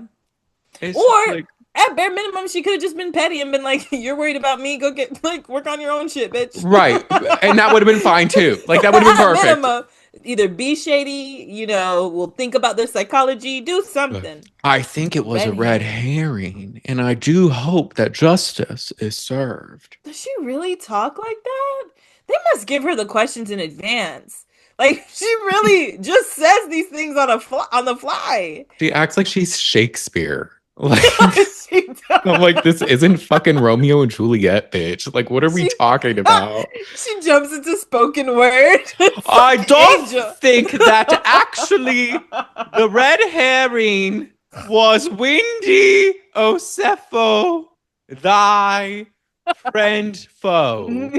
It's just Or like at bare minimum, she could have just been petty and been like, "You're worried about me? Go get like work on your own shit, bitch." right. And that would have been fine too. Like that would have been At perfect. minimum, either be shady, we'll think about their psychology, do But something. I think it was a Red red herring. herring, and I do hope that justice is served. Does she really talk like that? They must give her the questions in advance. Like she really just says these things on the fly. She acts like she's Shakespeare. Like she I'm like, does. this isn't fucking Romeo and Juliet, bitch. Like, what are we She talking about? she jumps into spoken word. I Fuck don't Angel. think that actually the red herring was Windy Osefo, thy friend foe.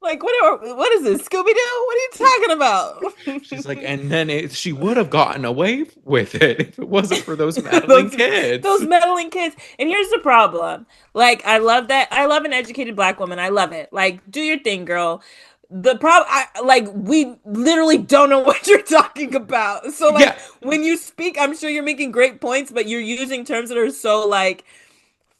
Like what is this? Scooby Doo? What are you talking She's like, about? and then she would have gotten away with it if it wasn't for those meddling those kids. those meddling kids. And here's the problem. Like I love that. I love an educated black woman. I love it. Like do your thing, girl. The problem, like we literally don't know what you're talking about. So Yeah, like when you speak, I'm sure you're making great points, but you're using terms that are so like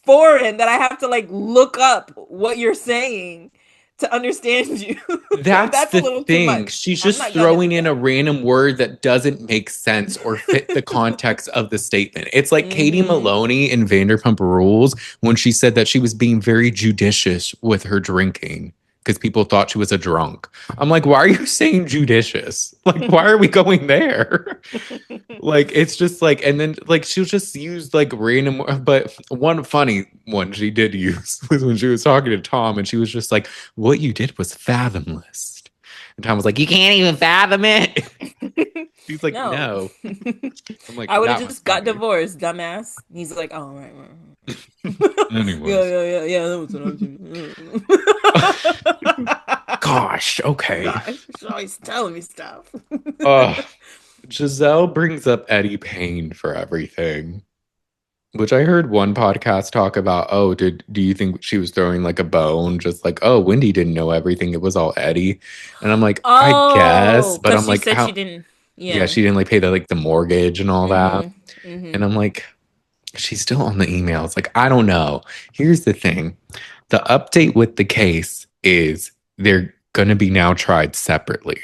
foreign that I have to like look up what you're saying to understand you. that's That's a the little too thing. much. She's I'm just not gonna throwing do in a that. random word that doesn't make sense or fit the context of the statement. It's like Katie Mm-hmm. Maloney in Vanderpump Rules when she said that she was being very judicious with her drinking because people thought she was a drunk. I'm like, why are you saying judicious? Like, why are we going there? Like it's just like and then like she'll just use like random but one funny one she did use was when she was talking to Tom and she was just like what you did was fathomless and Tom was like you can't even fathom it. He's like No. no. I'm like I would have that was just got funny. divorced, dumbass. He's like, oh, right. Yeah, Anyways. yeah, yeah, yeah. That was what I was doing. Gosh, okay. Gosh, she's always telling me stuff. uh Giselle brings up Eddie Payne for everything. Which I heard one podcast talk about, oh, do you think she was throwing like a bone? Just like, oh, Wendy didn't know everything. It was all Eddie. And I'm like, I guess, Oh, but because I'm she like, said she how didn't. yeah, Yeah. she didn't like pay the mortgage and all that. Mm-hmm. Mm-hmm. And I'm like, she's still on the emails. Like, I don't know. Here's the thing. The update with the case is they're gonna be now tried separately.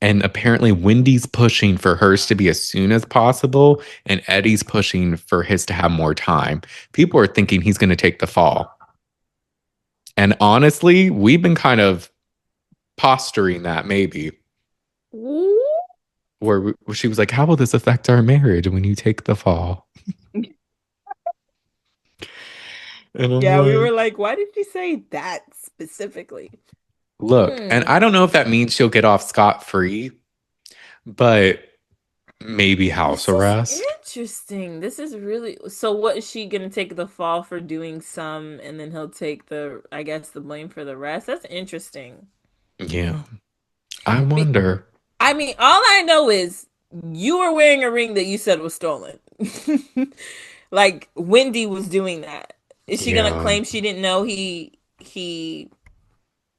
And apparently, Wendy's pushing for hers to be as soon as possible, and Eddie's pushing for his to have more time. People are thinking he's going to take the fall. And honestly, we've been kind of posturing that maybe, where she was like, how will this affect our marriage when you take the fall? And I'm Yeah, we were like, like, why did she say that specifically? look, and Hmm. I don't know if that means she'll get off scot-free, but maybe house This is arrest. interesting. This is really so what is she gonna take the fall for doing some and then he'll take the I guess the blame for the rest? That's interesting. Yeah. I Be wonder. I mean, all I know is you were wearing a ring that you said was stolen. Like Wendy was doing that. Is she gonna Yeah. claim she didn't know he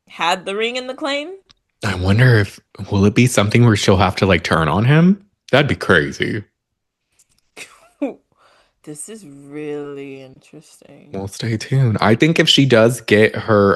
had the ring in the claim? I wonder if will it be something where she'll have to like turn on him? That'd be crazy. This is really interesting. We'll stay tuned. I think if she does get her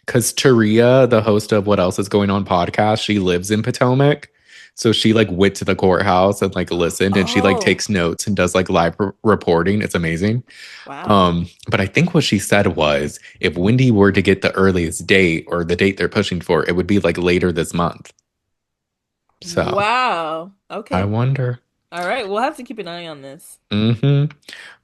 because Taria, the host of What Else Is Going On podcast, she lives in Potomac. So she like went to the courthouse and like listened and she like Oh, takes notes and does like live reporting. It's amazing. wow. But I think what she said was if Wendy were to get the earliest date or the date they're pushing for, it would be like later this month. So Wow. I Okay. wonder. All right. We'll have to keep an eye on this. Hmm.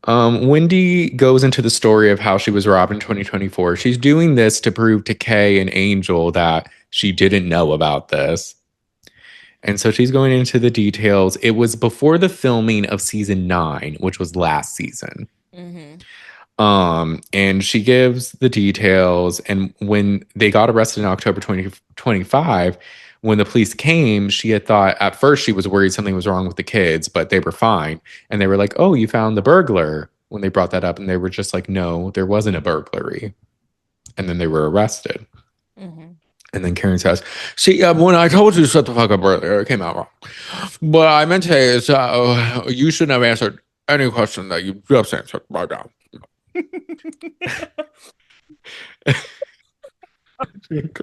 Wendy goes into the story of how she was robbed in 2024. She's doing this to prove to Kay and Angel that she didn't know about this. And so she's going into the details. It was before the filming of season 9, which was last season. Mm-hmm. And she gives the details. And when they got arrested in October 2025, when the police came, she had thought at first she was worried something was wrong with the kids, but they were fine. And they were like, "Oh, you found the burglar," when they brought that up. And they were just like, "No, there wasn't a burglary." And then they were arrested. Mm-hmm. And then Karen says, "See, when I told you to shut the fuck up earlier, it came out wrong. What I meant to say is, you shouldn't have answered any question that you just answered right now."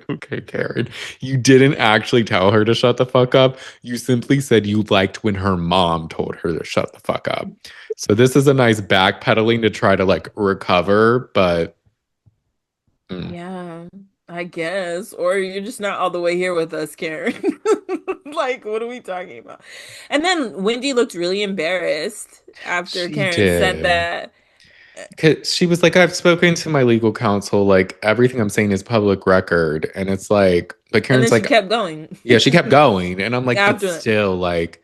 Okay, Karen. You didn't actually tell her to shut the fuck up. You simply said you liked when her mom told her to shut the fuck up. So this is a nice backpedaling to try to like recover, but mm, Yeah, I guess. Or you're just not all the way here with us, Karen. Like, what are we talking about? And then Wendy looked really embarrassed after she Karen said did. that. 'Cause she was like, I've spoken to my legal counsel. Like everything I'm saying is public record. And it's like, but And Karen's then she like, kept going yeah, she kept going. And I'm like, but after that. still, like,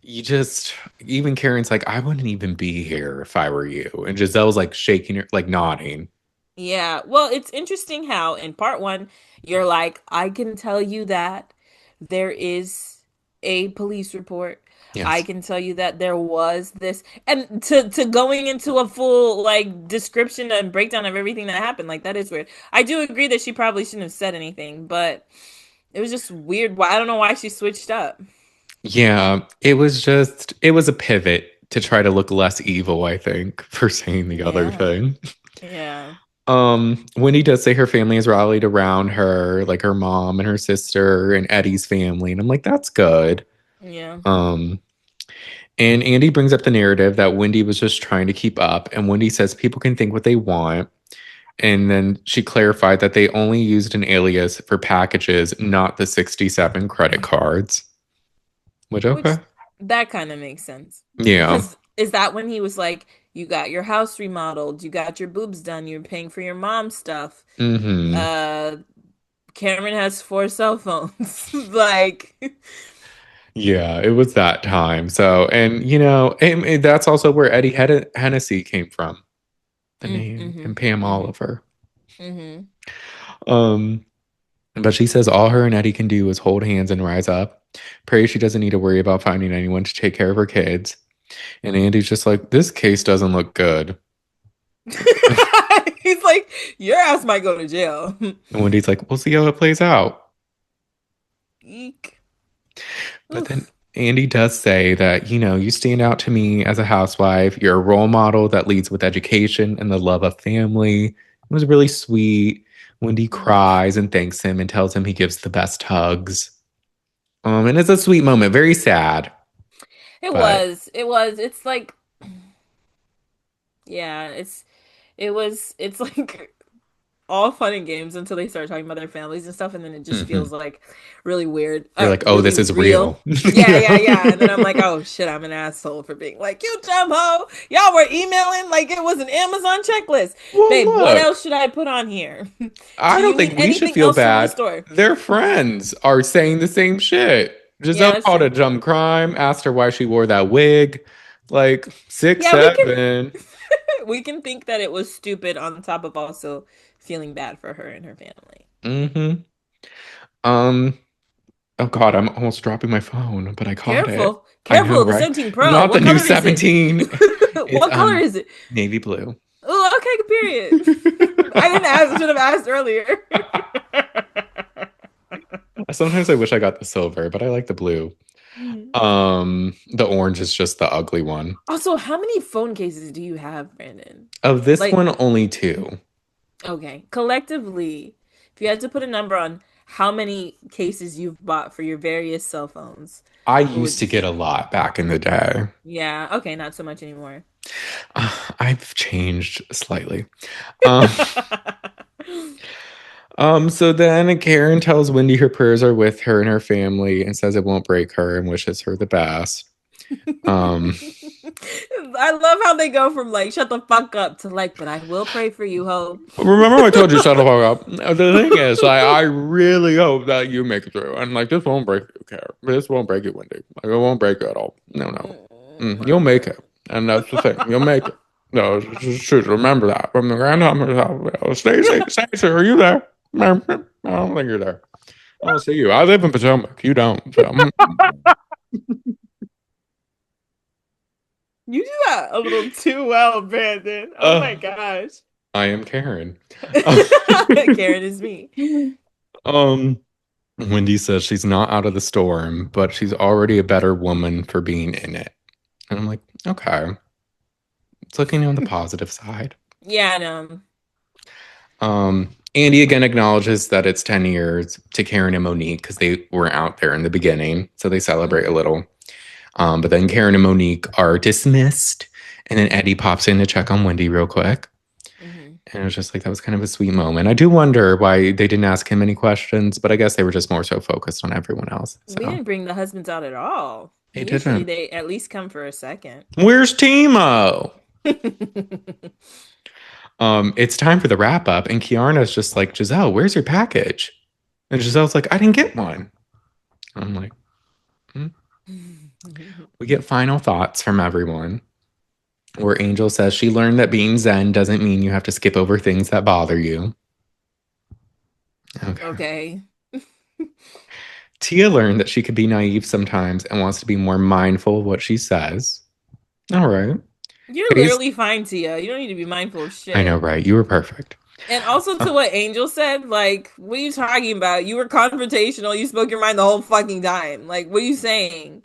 you just, even Karen's like, I wouldn't even be here if I were you. And Giselle's like shaking her, like nodding. Yeah. Well, it's interesting how in part one, you're like, I can tell you that there is a police report. I Yes. can tell you that there was this and to going into a full like description and breakdown of everything that happened, like that is weird. I do agree that she probably shouldn't have said anything, but it was just weird. Why I don't know why she switched up. Yeah. It was a pivot to try to look less evil, I think, for saying the other Yeah. thing. Yeah. Wendy does say her family has rallied around her, like her mom and her sister and Eddie's family. And I'm like, that's good. Yeah. Um, And Andy brings up the narrative that Wendy was just trying to keep up. And Wendy says people can think what they want. And then she clarified that they only used an alias for packages, not the 67 credit cards. Which, Which okay. that kind of makes sense. Yeah. Because is that when he was like, you got your house remodeled, you got your boobs done, you're paying for your mom's stuff. Hmm. Uh Cameron has 4 cell phones. Like Yeah, it was that time. So, and and that's also where Eddie Hennessy came from, the name, mm-hmm. and Pam Mm-hmm. Oliver. Mm-hmm. Um, but she says all her and Eddie can do is hold hands and rise up. Pray she doesn't need to worry about finding anyone to take care of her kids. And Andy's just like, this case doesn't look good. He's like, your ass might go to jail. And Wendy's like, we'll see how it plays out. Eek. But then Oof. Andy does say that, you stand out to me as a housewife. You're a role model that leads with education and the love of family. It was really sweet. Wendy cries and thanks him and tells him he gives the best hugs. And it's a sweet moment, very sad, It but was. It was. It's like, yeah, it's like all fun and games until they start talking about their families and stuff, and then it just Hmm. feels like really weird, You're like, oh, really this is real. real. Yeah, yeah, Yeah. yeah. And then I'm like, oh shit, I'm an asshole for being like, you dumb hoe. Y'all were emailing like it was an Amazon checklist. Well, Babe, what look, else should I put on here? I Do you don't need think we should anything feel else from the bad. store? Their friends are saying the same shit. Yeah, Giselle that's called true. a dumb crime, asked her why she wore that wig. Like six, Yeah, we can seven. we can think that it was stupid on top of also feeling bad for her and her family. Mm-hmm. Um, oh God, I'm almost dropping my phone, but I caught it. Careful. I know, Careful, the right? 17 Pro. Not the What new color is it? 17. It's What color is it? navy blue. Oh, okay, period. I didn't ask, should have asked earlier. Sometimes I wish I got the silver, but I like the blue. The orange is just the ugly one. Also, how many phone cases do you have, Brandon? Of this Like, one, only two. okay, collectively, if you had to put a number on how many cases you've bought for your various cell phones, I what used would you to get say? a lot back in the day. Yeah, okay, not so much anymore. I've changed slightly. Um, so then Karen tells Wendy her prayers are with her and her family and says it won't break her and wishes her the best. Um, I love how they go from like shut the fuck up to like, but I will pray for you, ho. remember I told you shut the fuck up. The thing is, I really hope that you make it through. And like this won't break you, Karen. This won't break you, Wendy. Like it won't break you at all. No, no. You'll make it. And that's the thing. You'll make it. No, it's true. Remember that. From the grandmother's house. Stacy, Stacy, are you there? I don't think you're there. I don't see you. I live in Potomac. You don't. So. You do that a little too well, Brandon. Oh my Uh, gosh. I am Karen. Karen is me. um, Wendy says she's not out of the storm, but she's already a better woman for being in it. And I'm like, okay. It's looking on the positive side. Yeah, no. Andy again acknowledges that it's 10 years to Karen and Monique because they were out there in the beginning. So they celebrate a Mhm. little. But then Karen and Monique are dismissed. And then Eddie pops in to check on Wendy real quick. Mhm. And it was just like, that was kind of a sweet moment. I do wonder why they didn't ask him any questions, but I guess they were just more so focused on everyone else. We So didn't bring the husbands out at all. they Usually didn't. they at least come for a second. Where's Timo? It's time for the wrap up, and Kiana's just like, Giselle, where's your package? And Giselle's like, I didn't get one. I'm like, hmm. We get final thoughts from everyone. Where Angel says she learned that being Zen doesn't mean you have to skip over things that bother you. Okay. Okay. Tia learned that she could be naive sometimes and wants to be more mindful of what she says. All right. You're Kay's, literally fine, Tia. You don't need to be mindful of I know, shit. right? You were perfect. And also Uh, to what Angel said, like, what are you talking about? You were confrontational. You spoke your mind the whole fucking time. Like, what are you saying?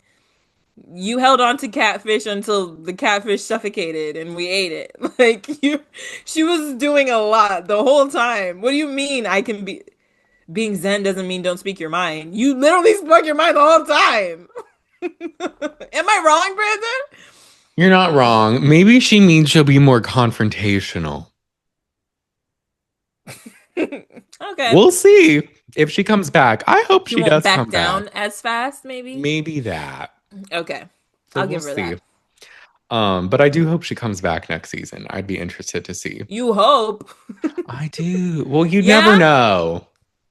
You held on to catfish until the catfish suffocated and we ate it. Like you she was doing a lot the whole time. What do you mean I can be being zen doesn't mean don't speak your mind? You literally spoke your mind the whole time. Am I wrong, Brandon? you're not wrong. Maybe she means she'll be more confrontational. Okay. We'll see if she comes back. I hope She she won't does back come back. down as fast, maybe. Maybe that. Okay. So I'll we'll give her see. that. But I do hope she comes back next season. I'd be interested to see. You hope. I do. Well, you never Yeah? know.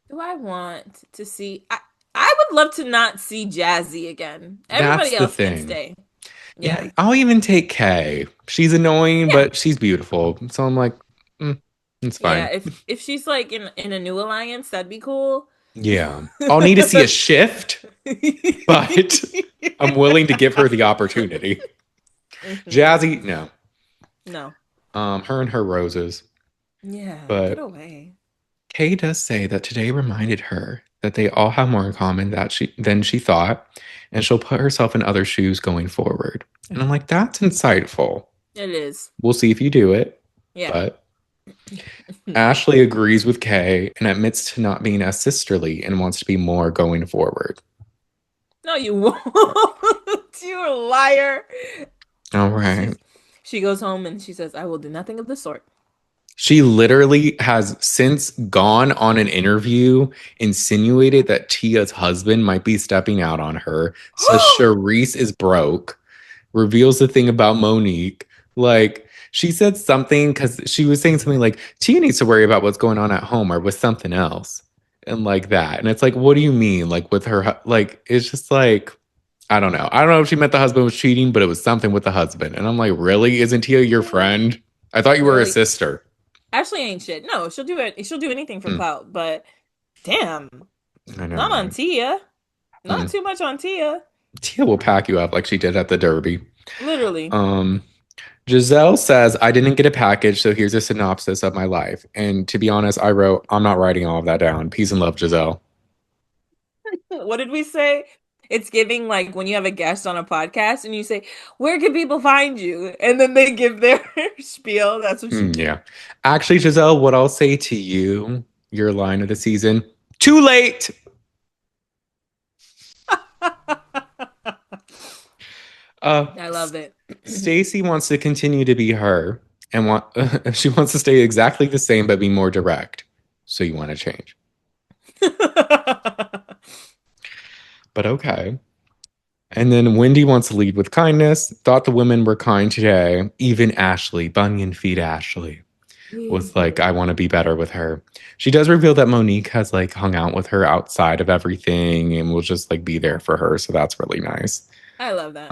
Do I want to see I would love to not see Jazzy again. That's Everybody the else can thing. stay. Yeah, Yeah. I'll even take Kay. She's annoying, Yeah. but she's beautiful. So I'm like, mm, it's Yeah, fine. if she's like in a new alliance, that'd be cool. Yeah. I'll need to see a shift, but I'm willing to give her the opportunity. Mhm. Jazzy, no. No. Her and her roses. Yeah, get But away. Kay does say that today reminded her that they all have more in common than she thought, and she'll put herself in other shoes going forward. And I'm like, that's insightful. It is. We'll see if you do it. Yeah. But Ashley agrees with Kay and admits to not being as sisterly and wants to be more going forward. No, you won't. You're a liar. All right. She's she goes home and she says, I will do nothing of the sort. She literally has since gone on an interview, insinuated that Tia's husband might be stepping out on her, says Charisse is broke, reveals the thing about Monique. Like, she said something because she was saying something like, Tia needs to worry about what's going on at home or with something else. And like that. And it's like, what do you mean? Like, with her, like, it's just like, I don't know. I don't know if she meant the husband was cheating, but it was something with the husband. And I'm like, really? Isn't Tia your friend? I thought you were a Really? sister. Ashley ain't shit. No, she'll do it. She'll do anything for Mm, clout. But damn, I know, not on right? Tia. Not Mm. too much on Tia. Tia will pack you up like she did at the Derby. Literally. Um, Giselle says, I didn't get a package, so here's a synopsis of my life. And to be honest, I wrote, I'm not writing all of that down. Peace and love, Giselle. What did we say? It's giving like when you have a guest on a podcast and you say, "Where can people find you?" And then they give their spiel. That's what you Yeah. Actually, Giselle, what I'll say to you, your line of the season, too late. Uh, I love it. Stacy wants to continue to be her and she wants to stay exactly the same but be more direct. So you want to change. But okay. And then Wendy wants to lead with kindness. Thought the women were kind today. Even Ashley, Bunyan feet Ashley, was like, I want to be better with her. She does reveal that Monique has like hung out with her outside of everything and will just like be there for her. So that's really nice. I love that.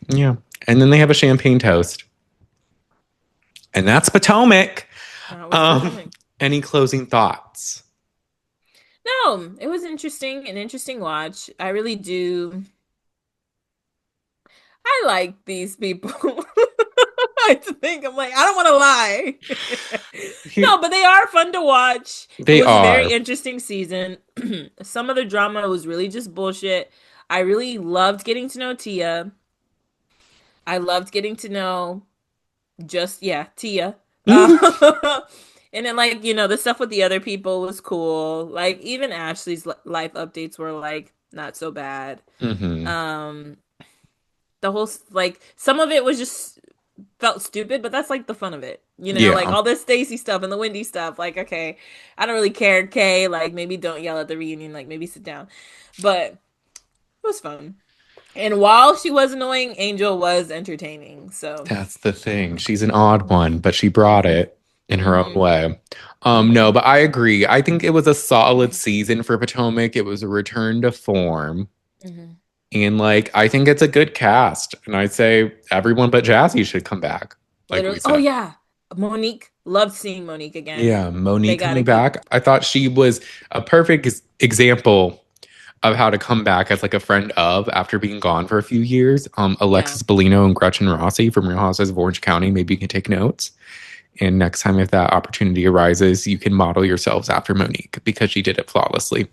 Yeah. And then they have a champagne toast. And that's Potomac. That was Um, Potomac. any closing thoughts? No, it was an interesting watch. I really do. I like these people. I think I'm like, I don't want to lie. No, but they are fun to watch. It They was a very are. interesting season. Some of the drama was really just bullshit. I really loved getting to know Tia. I loved getting to know just yeah, Tia. And then like, the stuff with the other people was cool. Like even Ashley's life updates were like not so bad. Hmm. Um the whole like some of it was just felt stupid, but that's like the fun of it. Like Yeah, all this Stacy stuff and the Wendy stuff. Like, okay, I don't really care, Kay. Like, maybe don't yell at the reunion. Like, maybe sit down. But it was fun. And while she was annoying, Angel was entertaining. So, that's the thing. She's an odd one, but she brought hmm it in her own hmm way. No, hmm but I agree. I think it was a solid season for Potomac. It was a return to form. hmm And like, I think it's a good cast. And I say everyone but Jazzy should come back, like we literally. Oh said. yeah, Monique. Loved seeing Monique again. Yeah, They Monique gotta coming keep. back. I thought she was a perfect example of how to come back as like a friend of after being gone for a few years. Yeah. Alexis Bellino and Gretchen Rossi from Real Housewives of Orange County. Maybe you can take notes. And next time, if that opportunity arises, you can model yourselves after Monique because she did it flawlessly.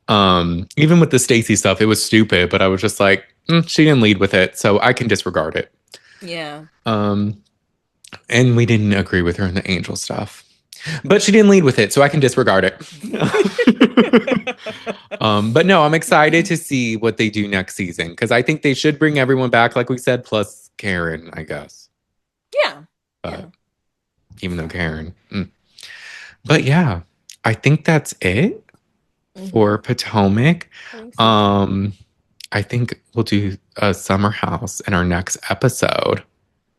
Even with the Stacey stuff, it was stupid, but I was just like, she didn't lead with it, so I can disregard it. Yeah. Um, and we didn't agree with her in the angel stuff. But she didn't lead with it, so I can disregard it. But no, I'm excited to see what they do next season because I think they should bring everyone back, like we said, plus Karen, I guess. Yeah. Yeah. But even though Karen. But yeah, I think that's it for Potomac. I think so too. Um, I think we'll do a summer house in our next episode.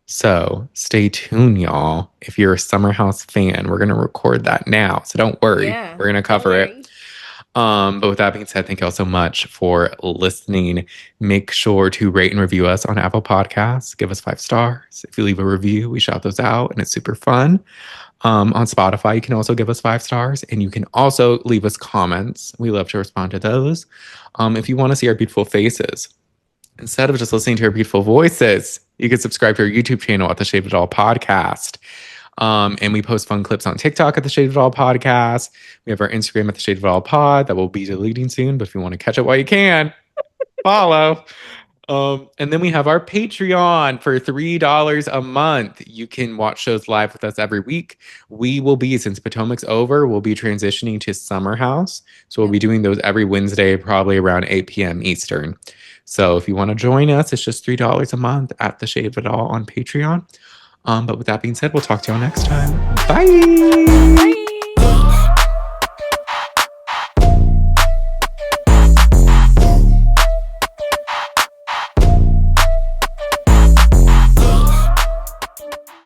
So stay tuned, y'all. If you're a Summer House fan, we're gonna record that now. So don't worry. Yeah. We're gonna Don't cover it. worry. But with that being said, thank you all so much for listening. Make sure to rate and review us on Apple Podcasts. Give us 5 stars. If you leave a review, we shout those out and it's super fun. On Spotify, you can also give us 5 stars and you can also leave us comments. We love to respond to those. If you want to see our beautiful faces, instead of just listening to our beautiful voices, you can subscribe to our YouTube channel at the Shade of It All Podcast. And we post fun clips on TikTok at the Shade of It All Podcast. We have our Instagram at the Shade of It All Pod that will be deleting soon, but if you want to catch it while you can, follow. And then we have our Patreon for $3 a month. You can watch shows live with us every week. We will be, since Potomac's over, we'll be transitioning to Summer House. So we'll be doing those every Wednesday, probably around 8 p.m. Eastern. So if you want to join us, it's just $3 a month at the Shade of It All on Patreon. But with that being said, we'll talk to y'all next time. Bye.